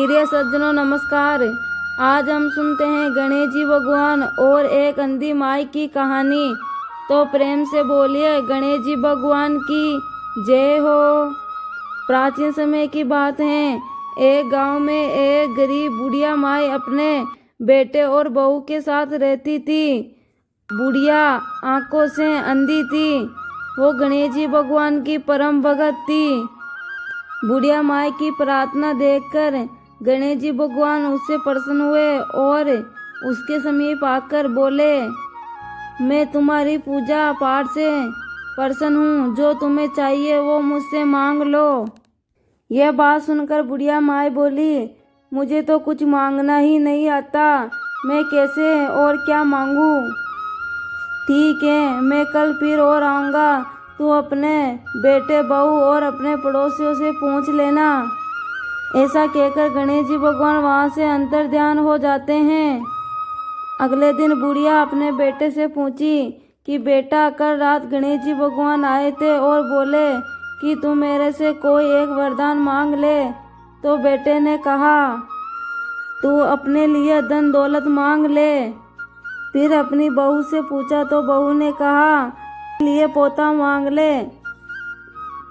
प्रिय सज्जनों नमस्कार। आज हम सुनते हैं गणेश जी भगवान और एक अंधी माई की कहानी। तो प्रेम से बोलिए गणेश जी भगवान की जय हो। प्राचीन समय की बात है। एक गांव में एक गरीब बुढ़िया माई अपने बेटे और बहू के साथ रहती थी। बुढ़िया आंखों से अंधी थी। वो गणेश जी भगवान की परम भगत थी। बुढ़िया माई की प्रार्थना देखकर गणेश जी भगवान उससे प्रसन्न हुए और उसके समीप आकर बोले, मैं तुम्हारी पूजा पाठ से प्रसन्न हूँ। जो तुम्हें चाहिए वो मुझसे मांग लो। यह बात सुनकर बुढ़िया माई बोली, मुझे तो कुछ मांगना ही नहीं आता। मैं कैसे और क्या मांगूं? ठीक है, मैं कल फिर और आऊँगा। तू अपने बेटे बहू और अपने पड़ोसियों से पूछ लेना। ऐसा कहकर गणेश जी भगवान वहाँ से अंतर्ध्यान हो जाते हैं। अगले दिन बुढ़िया अपने बेटे से पूछी कि बेटा, कल रात गणेश जी भगवान आए थे और बोले कि तू मेरे से कोई एक वरदान मांग ले। तो बेटे ने कहा, तू अपने लिए धन दौलत मांग ले। फिर अपनी बहू से पूछा तो बहू ने कहा, लिए पोता मांग ले।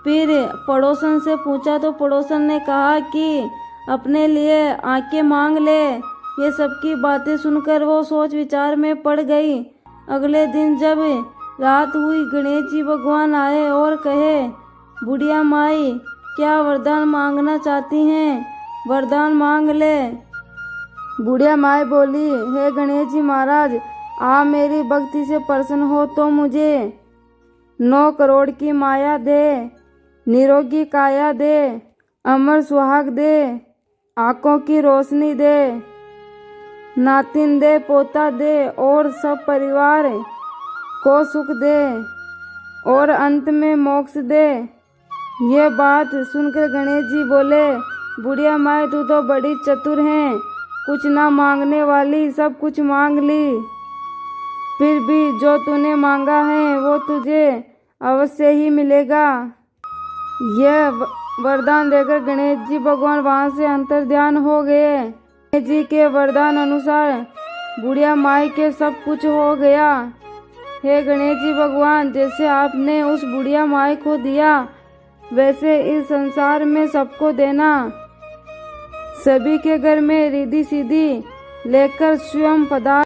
फिर पड़ोसन से पूछा तो पड़ोसन ने कहा कि अपने लिए आंखें मांग ले। ये सबकी बातें सुनकर वो सोच विचार में पड़ गई। अगले दिन जब रात हुई, गणेश जी भगवान आए और कहे, बुढ़िया माई क्या वरदान मांगना चाहती हैं? वरदान मांग ले। बुढ़िया माई बोली, हे गणेश जी महाराज, आप मेरी भक्ति से प्रसन्न हो तो मुझे 9 करोड़ की माया दे, निरोगी काया दे, अमर सुहाग दे, आंखों की रोशनी दे, नातिन दे, पोता दे और सब परिवार को सुख दे और अंत में मोक्ष दे। ये बात सुनकर गणेश जी बोले, बुढ़िया माई तू तो बड़ी चतुर है, कुछ ना मांगने वाली सब कुछ मांग ली। फिर भी जो तूने मांगा है वो तुझे अवश्य ही मिलेगा। यह वरदान देकर गणेश जी भगवान वहाँ से अंतर्ध्यान हो गए। गणेश जी के वरदान अनुसार बुढ़िया माई के सब कुछ हो गया। हे गणेश जी भगवान, जैसे आपने उस बुढ़िया माई को दिया वैसे इस संसार में सबको देना। सभी के घर में रिद्धि सिद्धि लेकर स्वयं पधार।